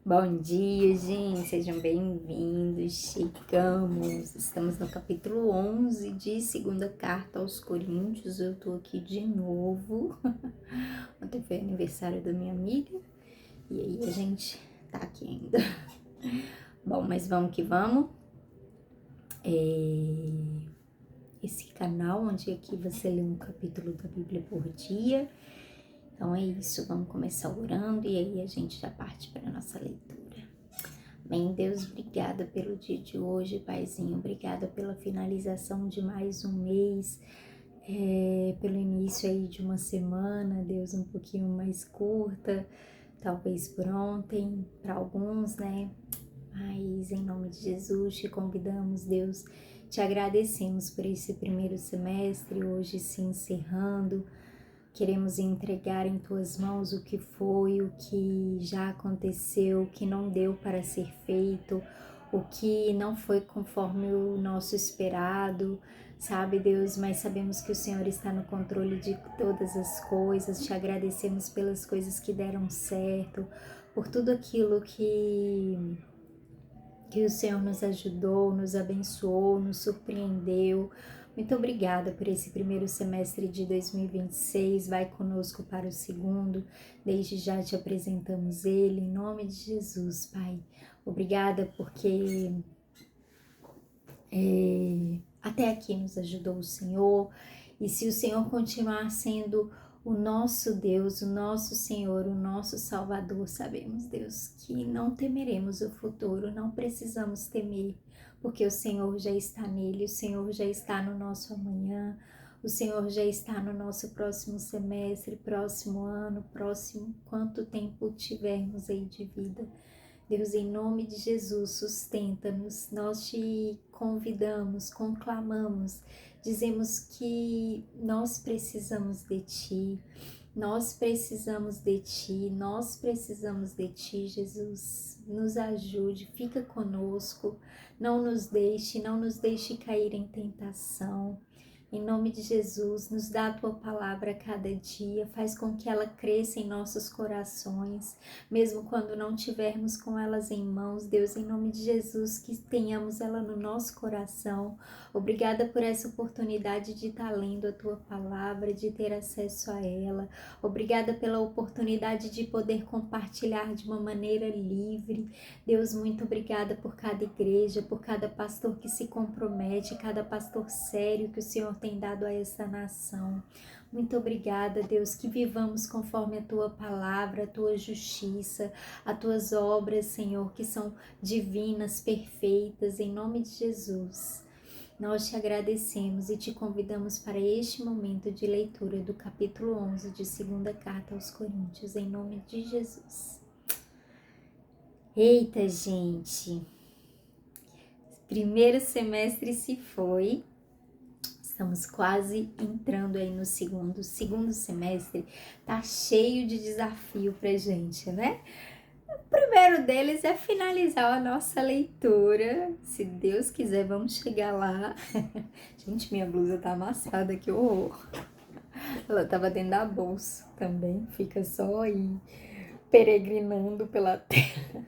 Bom dia, gente, sejam bem-vindos. Estamos no capítulo 11 de segunda carta aos Coríntios. Eu tô aqui de novo. Ontem foi aniversário da minha amiga e aí a gente tá aqui ainda. Bom, mas vamos que vamos. Esse canal onde aqui você lê um capítulo da Bíblia por dia. Então é isso, vamos começar orando e aí a gente já parte para a nossa leitura. Bem, Deus, obrigada pelo dia de hoje, Paizinho, obrigada pela finalização de mais um mês, pelo início aí de uma semana, Deus, um pouquinho mais curta, talvez por ontem, para alguns, né? Mas em nome de Jesus te convidamos, Deus, te agradecemos por esse primeiro semestre, hoje se encerrando. Queremos entregar em tuas mãos o que foi, o que já aconteceu, o que não deu para ser feito, o que não foi conforme o nosso esperado, sabe, Deus? Mas sabemos que o Senhor está no controle de todas as coisas. Te agradecemos pelas coisas que deram certo, por tudo aquilo que o Senhor nos ajudou, nos abençoou, nos surpreendeu. Muito obrigada por esse primeiro semestre de 2026. Vai conosco para o segundo. Desde já te apresentamos ele, em nome de Jesus, Pai. Obrigada porque até aqui nos ajudou o Senhor. E se o Senhor continuar sendo o nosso Deus, o nosso Senhor, o nosso Salvador, sabemos, Deus, que não temeremos o futuro, não precisamos temer, porque o Senhor já está nele, o Senhor já está no nosso amanhã, o Senhor já está no nosso próximo semestre, próximo ano, próximo quanto tempo tivermos aí de vida. Deus, em nome de Jesus, sustenta-nos, nós te convidamos, conclamamos, dizemos que nós precisamos de Ti, nós precisamos de Ti, nós precisamos de Ti, Jesus, nos ajude, fica conosco, não nos deixe cair em tentação. Em nome de Jesus, nos dá a Tua palavra a cada dia, faz com que ela cresça em nossos corações, mesmo quando não tivermos com elas em mãos, Deus, em nome de Jesus, que tenhamos ela no nosso coração. Obrigada por essa oportunidade de estar lendo a Tua palavra, de ter acesso a ela. Obrigada pela oportunidade de poder compartilhar de uma maneira livre. Deus, muito obrigada por cada igreja, por cada pastor que se compromete, cada pastor sério que o Senhor tem dado a essa nação. Muito obrigada, Deus, que vivamos conforme a Tua palavra, a Tua justiça, as Tuas obras, Senhor, que são divinas, perfeitas, em nome de Jesus. Nós te agradecemos e te convidamos para este momento de leitura do capítulo 11 de segunda carta aos Coríntios, em nome de Jesus. Eita, gente! Primeiro semestre se foi. Estamos quase entrando aí no segundo. Segundo semestre tá cheio de desafio pra gente, né? O primeiro deles é finalizar a nossa leitura. Se Deus quiser, vamos chegar lá. Gente, minha blusa tá amassada, que horror. Ela tava dentro da bolsa também. Fica só aí peregrinando pela terra.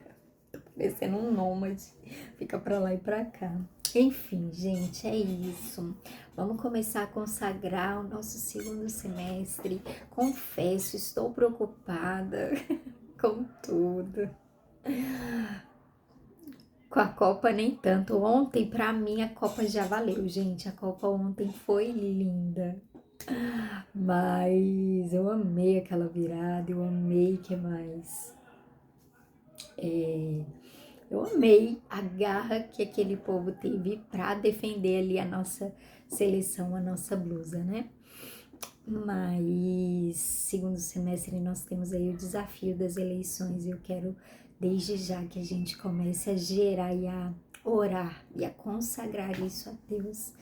Tô parecendo um nômade. Fica pra lá e pra cá. Enfim, gente, é isso. Vamos começar a consagrar o nosso segundo semestre. Confesso, estou preocupada com tudo. Com a Copa nem tanto. Ontem, pra mim, a Copa já valeu, gente. A Copa ontem foi linda. Mas eu amei aquela virada, eu amei, que mais? Eu amei a garra que aquele povo teve para defender ali a nossa seleção, a nossa blusa, né? Mas segundo semestre nós temos aí o desafio das eleições e eu quero desde já que a gente comece a gerar e a orar e a consagrar isso a Deus.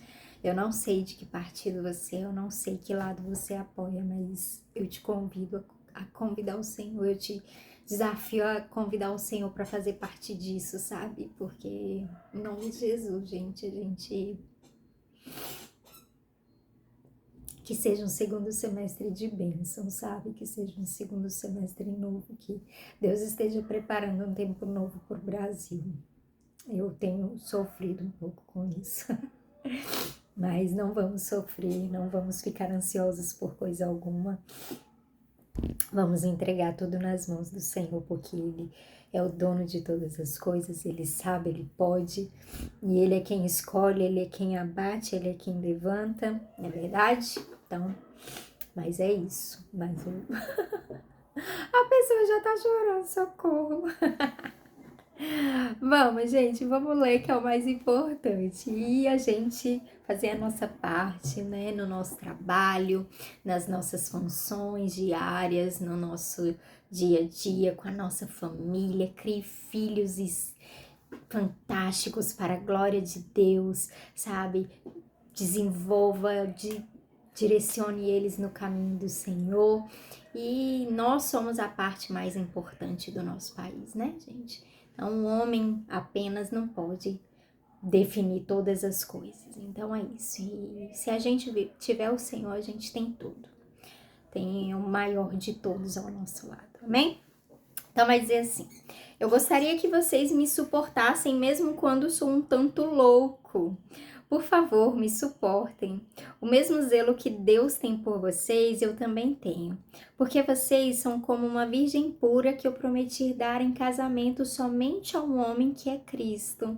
Eu não sei de que partido você é, eu não sei que lado você apoia, mas eu te convido a convidar o Senhor, eu te desafio a convidar o Senhor para fazer parte disso, sabe? Porque em nome de Jesus, gente, a gente Que seja um segundo semestre de bênção, sabe? Que seja um segundo semestre novo, que Deus esteja preparando um tempo novo para o Brasil. Eu tenho sofrido um pouco com isso, mas não vamos sofrer, não vamos ficar ansiosos por coisa alguma. Vamos entregar tudo nas mãos do Senhor, porque Ele é o dono de todas as coisas, Ele sabe, Ele pode, e Ele é quem escolhe, Ele é quem abate, Ele é quem levanta, não é verdade? Então, mas é isso, a pessoa já tá chorando, socorro. Vamos, gente, vamos ler, que é o mais importante. E a gente fazer a nossa parte, né, no nosso trabalho, nas nossas funções diárias, no nosso dia a dia, com a nossa família, crie filhos fantásticos para a glória de Deus, sabe? Desenvolva, direcione eles no caminho do Senhor. E nós somos a parte mais importante do nosso país, né, gente? Então, um homem apenas não pode definir todas as coisas. Então, é isso. E se a gente tiver o Senhor, a gente tem tudo. Tem o maior de todos ao nosso lado, amém? Então, vai dizer assim: eu gostaria que vocês me suportassem mesmo quando sou um tanto louco. Por favor, me suportem. O mesmo zelo que Deus tem por vocês, eu também tenho. Porque vocês são como uma virgem pura que eu prometi dar em casamento somente a um homem que é Cristo.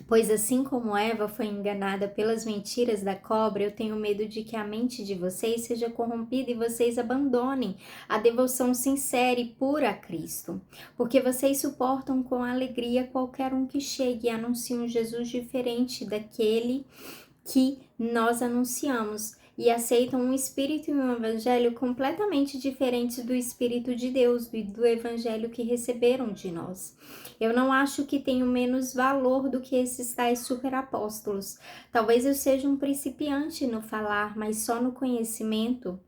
Pois assim como Eva foi enganada pelas mentiras da cobra, eu tenho medo de que a mente de vocês seja corrompida e vocês abandonem a devoção sincera e pura a Cristo. Porque vocês suportam com alegria qualquer um que chegue e anuncie um Jesus diferente daquele que nós anunciamos, e aceitam um espírito e um evangelho completamente diferentes do espírito de Deus e do evangelho que receberam de nós. Eu não acho que tenho menos valor do que esses tais superapóstolos. Talvez eu seja um principiante no falar, mas só no conhecimento.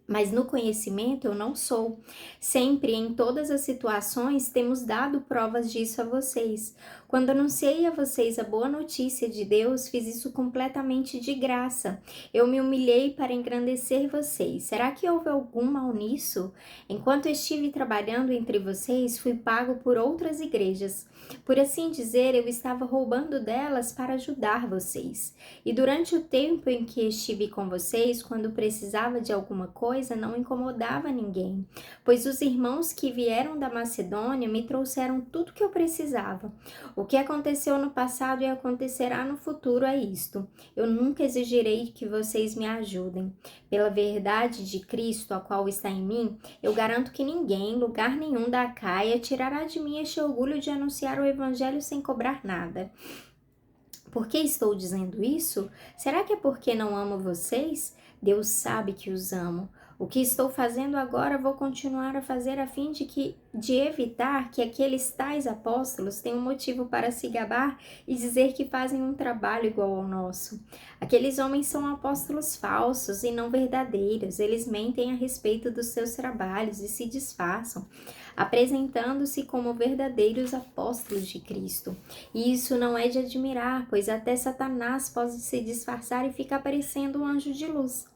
Mas no conhecimento eu não sou. Sempre, em todas as situações, temos dado provas disso a vocês. Quando anunciei a vocês a boa notícia de Deus, fiz isso completamente de graça. Eu me humilhei para engrandecer vocês. Será que houve algum mal nisso? Enquanto estive trabalhando entre vocês, fui pago por outras igrejas. Por assim dizer, eu estava roubando delas para ajudar vocês. E durante o tempo em que estive com vocês, quando precisava de alguma coisa, não incomodava ninguém, pois os irmãos que vieram da Macedônia me trouxeram tudo que eu precisava. O que aconteceu no passado e acontecerá no futuro é isto: eu nunca exigirei que vocês me ajudem. Pela verdade de Cristo, a qual está em mim, eu garanto que ninguém, em lugar nenhum da Acaia, tirará de mim este orgulho de anunciar o Evangelho sem cobrar nada. Por que estou dizendo isso? Será que é porque não amo vocês? Deus sabe que os amo. O que estou fazendo agora vou continuar a fazer a fim de evitar que aqueles tais apóstolos tenham motivo para se gabar e dizer que fazem um trabalho igual ao nosso. Aqueles homens são apóstolos falsos e não verdadeiros. Eles mentem a respeito dos seus trabalhos e se disfarçam, apresentando-se como verdadeiros apóstolos de Cristo. E isso não é de admirar, pois até Satanás pode se disfarçar e ficar parecendo um anjo de luz.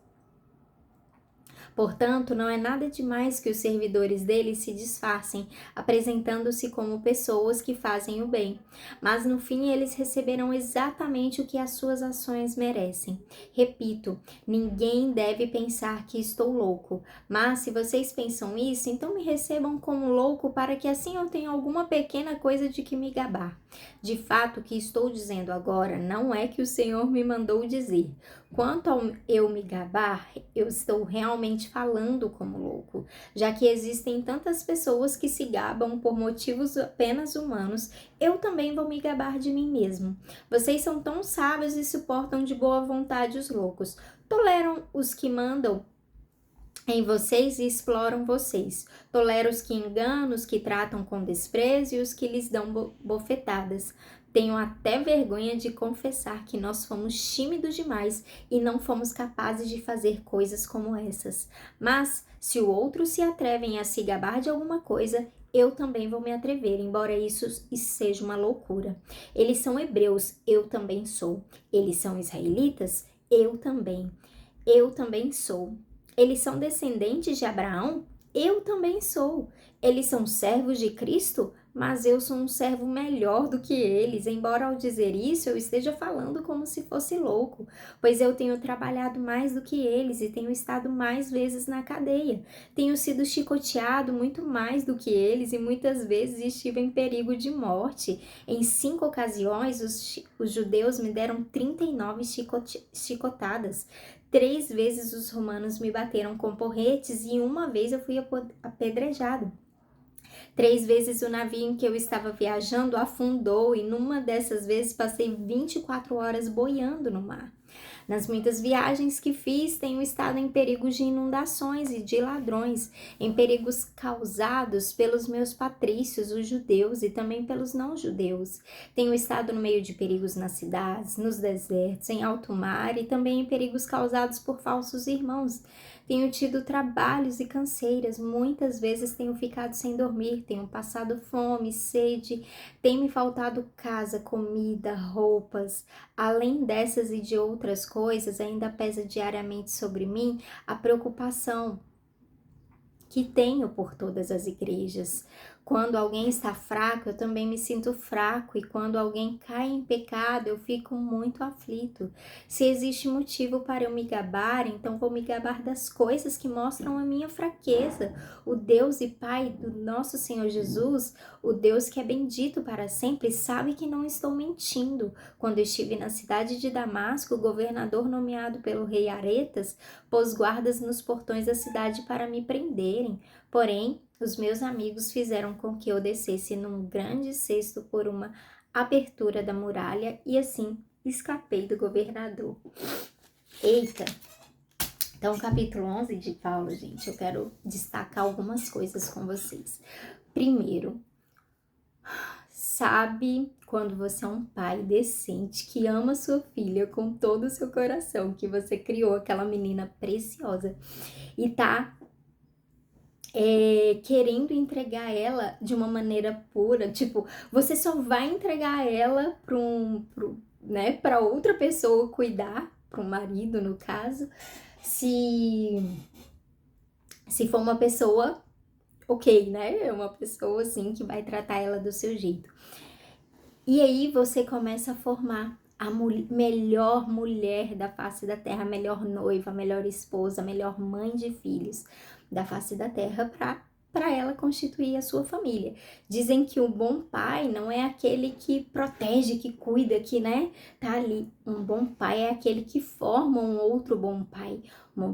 Portanto, não é nada demais que os servidores dele se disfarcem, apresentando-se como pessoas que fazem o bem. Mas no fim eles receberão exatamente o que as suas ações merecem. Repito, ninguém deve pensar que estou louco. Mas se vocês pensam isso, então me recebam como louco para que assim eu tenha alguma pequena coisa de que me gabar. De fato, o que estou dizendo agora não é que o Senhor me mandou dizer. Quanto ao eu me gabar, eu estou realmente falando como louco, já que existem tantas pessoas que se gabam por motivos apenas humanos, eu também vou me gabar de mim mesmo. Vocês são tão sábios e suportam de boa vontade os loucos, toleram os que mandam em vocês e exploram vocês. Tolera os que enganam, os que tratam com desprezo e os que lhes dão bofetadas. Tenho até vergonha de confessar que nós fomos tímidos demais e não fomos capazes de fazer coisas como essas. Mas, se o outro se atrevem a se gabar de alguma coisa, eu também vou me atrever, embora isso seja uma loucura. Eles são hebreus, eu também sou. Eles são israelitas, eu também sou. Eles são descendentes de Abraão? Eu também sou. Eles são servos de Cristo? Mas eu sou um servo melhor do que eles, embora ao dizer isso eu esteja falando como se fosse louco, pois eu tenho trabalhado mais do que eles e tenho estado mais vezes na cadeia. Tenho sido chicoteado muito mais do que eles e muitas vezes estive em perigo de morte. Em 5 ocasiões, os judeus me deram 39 chicotadas. 3 vezes os romanos me bateram com porretes e uma vez eu fui apedrejado. 3 vezes o navio em que eu estava viajando afundou e numa dessas vezes passei 24 horas boiando no mar. Nas muitas viagens que fiz, tenho estado em perigos de inundações e de ladrões, em perigos causados pelos meus patrícios, os judeus, e também pelos não-judeus. Tenho estado no meio de perigos nas cidades, nos desertos, em alto mar e também em perigos causados por falsos irmãos. Tenho tido trabalhos e canseiras, muitas vezes tenho ficado sem dormir, tenho passado fome, sede, tem me faltado casa, comida, roupas. Além dessas e de outras coisas, ainda pesa diariamente sobre mim a preocupação que tenho por todas as igrejas. Quando alguém está fraco, eu também me sinto fraco, e quando alguém cai em pecado, eu fico muito aflito. Se existe motivo para eu me gabar, então vou me gabar das coisas que mostram a minha fraqueza. O Deus e Pai do nosso Senhor Jesus, o Deus que é bendito para sempre, sabe que não estou mentindo. Quando estive na cidade de Damasco, o governador nomeado pelo rei Aretas pôs guardas nos portões da cidade para me prenderem. Porém, os meus amigos fizeram com que eu descesse num grande cesto por uma abertura da muralha e assim escapei do governador. Eita! Então, capítulo 11 de Paulo, gente, eu quero destacar algumas coisas com vocês. Primeiro, sabe quando você é um pai decente que ama sua filha com todo o seu coração, que você criou aquela menina preciosa e tá querendo entregar ela de uma maneira pura, tipo, você só vai entregar ela para outra pessoa cuidar, para um marido no caso, se for uma pessoa ok, né? É uma pessoa assim que vai tratar ela do seu jeito. E aí você começa a formar a melhor mulher da face da terra, a melhor noiva, a melhor esposa, a melhor mãe de filhos da face da terra para ela constituir a sua família. Dizem que um bom pai não é aquele que protege, que cuida, que, né, tá ali. Um bom pai é aquele que forma um outro bom pai. Um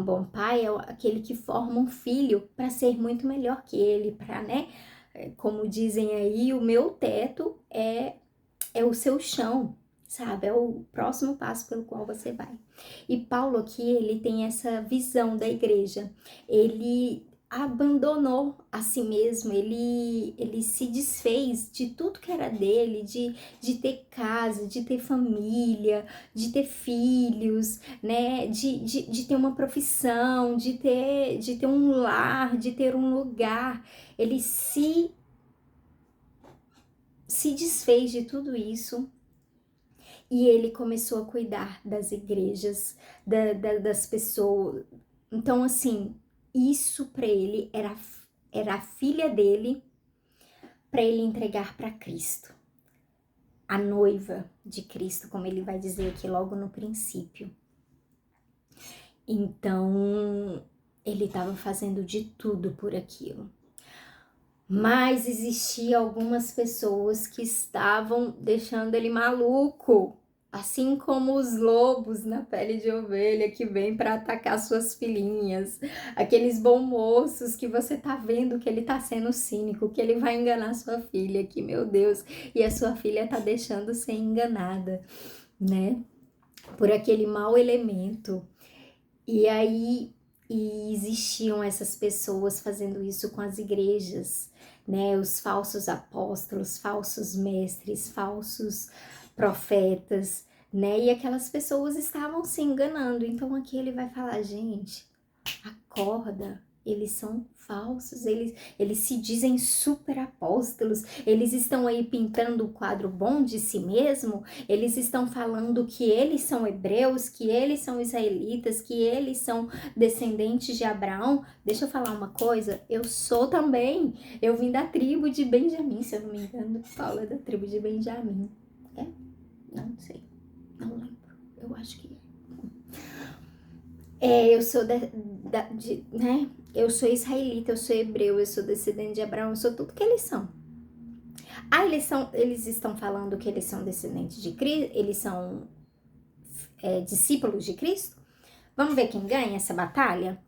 bom pai é aquele que forma um filho para ser muito melhor que ele, para, né, como dizem aí, o meu teto é o seu chão, sabe? É o próximo passo pelo qual você vai. E Paulo aqui, ele tem essa visão da igreja. Ele abandonou a si mesmo, ele se desfez de tudo que era dele, de ter casa, de ter família, de ter filhos, né? De ter uma profissão, de ter um lar, de ter um lugar. Ele se desfez de tudo isso e ele começou a cuidar das igrejas, das pessoas. Então, assim, isso para ele era a filha dele para ele entregar para Cristo, a noiva de Cristo, como ele vai dizer aqui logo no princípio. Então, ele estava fazendo de tudo por aquilo. Mas existia algumas pessoas que estavam deixando ele maluco, assim como os lobos na pele de ovelha que vêm para atacar suas filhinhas, aqueles bons moços que você tá vendo que ele tá sendo cínico, que ele vai enganar sua filha, que meu Deus, e a sua filha tá deixando ser enganada, né, por aquele mau elemento. E aí existiam essas pessoas fazendo isso com as igrejas, né? Os falsos apóstolos, falsos mestres, falsos profetas, né? E aquelas pessoas estavam se enganando. Então aqui ele vai falar, gente, acorda, eles são falsos, eles se dizem super apóstolos, eles estão aí pintando o quadro bom de si mesmo, eles estão falando que eles são hebreus, que eles são israelitas, que eles são descendentes de Abraão. Deixa eu falar uma coisa, eu sou também, eu vim da tribo de Benjamim, se eu não me engano, Paulo é da tribo de Benjamim, é? Não sei, não lembro, eu acho que eu sou né? Eu sou israelita, eu sou hebreu, eu sou descendente de Abraão, eu sou tudo que eles são. Ah, eles estão falando que eles são descendentes de Cristo, eles são discípulos de Cristo? Vamos ver quem ganha essa batalha?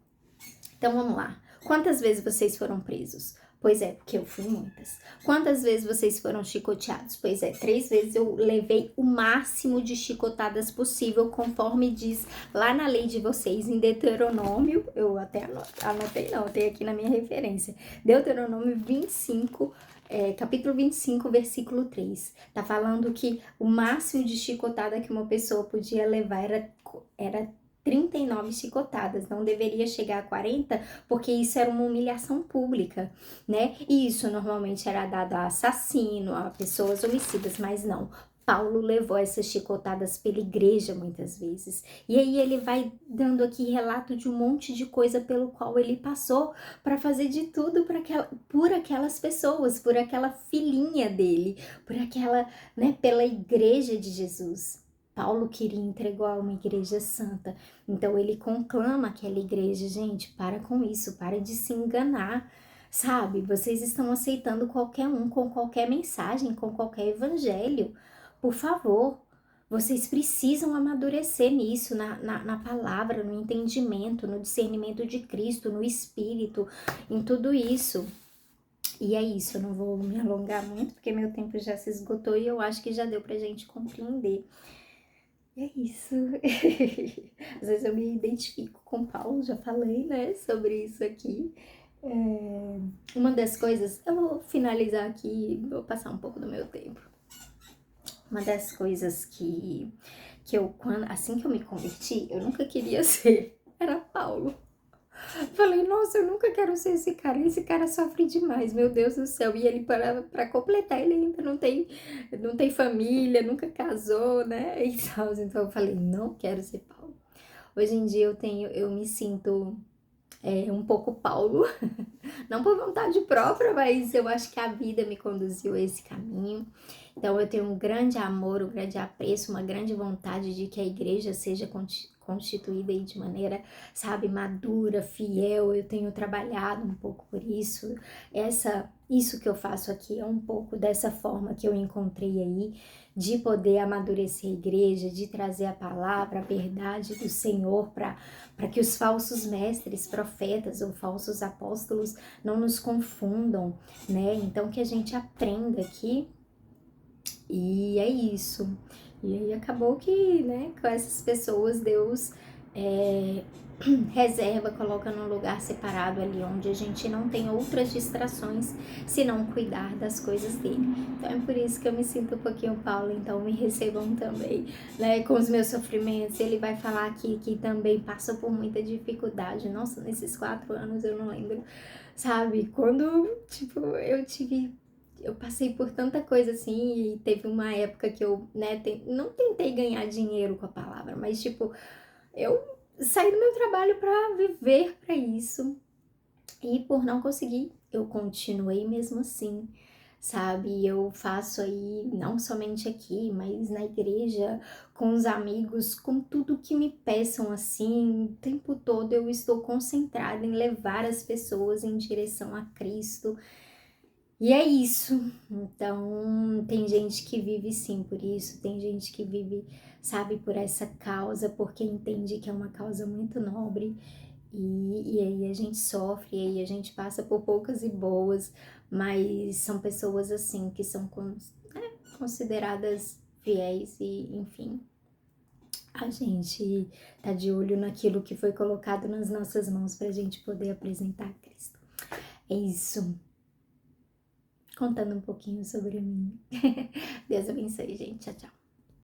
Então vamos lá. Quantas vezes vocês foram presos? Pois é, porque eu fui muitas. Quantas vezes vocês foram chicoteados? Pois é, 3 vezes eu levei o máximo de chicotadas possível, conforme diz lá na lei de vocês, em Deuteronômio, eu até anotei não, tem aqui na minha referência, Deuteronômio 25, capítulo 25, versículo 3. Tá falando que o máximo de chicotada que uma pessoa podia levar era 39 chicotadas, não deveria chegar a 40, porque isso era uma humilhação pública, né? E isso normalmente era dado a assassino, a pessoas homicidas, mas não. Paulo levou essas chicotadas pela igreja muitas vezes. E aí ele vai dando aqui relato de um monte de coisa pelo qual ele passou para fazer de tudo por aquelas pessoas, por aquela filhinha dele, por aquela, né, pela igreja de Jesus. Paulo queria entregar uma igreja santa, então ele conclama aquela igreja, gente, para com isso, para de se enganar, sabe? Vocês estão aceitando qualquer um com qualquer mensagem, com qualquer evangelho, por favor. Vocês precisam amadurecer nisso, na palavra, no entendimento, no discernimento de Cristo, no Espírito, em tudo isso. E é isso, eu não vou me alongar muito, porque meu tempo já se esgotou e eu acho que já deu pra gente compreender. É isso. Às vezes eu me identifico com o Paulo, já falei, né, sobre isso aqui. Uma das coisas, eu vou finalizar aqui, vou passar um pouco do meu tempo. Uma das coisas que assim que eu me converti, eu nunca queria ser, era Paulo. Falei, nossa, eu nunca quero ser esse cara sofre demais, meu Deus do céu. E ele, para completar, ele ainda não tem família, nunca casou, né? E tal. Então eu falei, não quero ser Paulo. Hoje em dia eu me sinto um pouco Paulo, não por vontade própria, mas eu acho que a vida me conduziu a esse caminho. Então eu tenho um grande amor, um grande apreço, uma grande vontade de que a igreja seja constituída aí de maneira, sabe, madura, fiel. Eu tenho trabalhado um pouco por isso. Isso que eu faço aqui é um pouco dessa forma que eu encontrei aí, de poder amadurecer a igreja, de trazer a palavra, a verdade do Senhor para que os falsos mestres, profetas ou falsos apóstolos não nos confundam, né? Então que a gente aprenda aqui. E é isso. E aí acabou que, né, com essas pessoas Deus reserva, coloca num lugar separado ali, onde a gente não tem outras distrações senão cuidar das coisas dele. Então é por isso que eu me sinto um pouquinho Paulo, então me recebam também, né, com os meus sofrimentos. Ele vai falar aqui que também passa por muita dificuldade. Nossa, nesses 4 anos eu não lembro, sabe, quando, tipo, eu passei por tanta coisa assim, e teve uma época que eu, né, não tentei ganhar dinheiro com a palavra, mas tipo, eu saí do meu trabalho para viver para isso, e por não conseguir, eu continuei mesmo assim, sabe? Eu faço aí, não somente aqui, mas na igreja, com os amigos, com tudo que me peçam assim, o tempo todo eu estou concentrada em levar as pessoas em direção a Cristo. E é isso. Então, tem gente que vive sim por isso, tem gente que vive, sabe, por essa causa, porque entende que é uma causa muito nobre. E aí a gente sofre, e aí a gente passa por poucas e boas, mas são pessoas assim que são consideradas fiéis e, enfim, a gente tá de olho naquilo que foi colocado nas nossas mãos pra gente poder apresentar a Cristo. É isso. Contando um pouquinho sobre mim. Deus abençoe, gente. Tchau, tchau.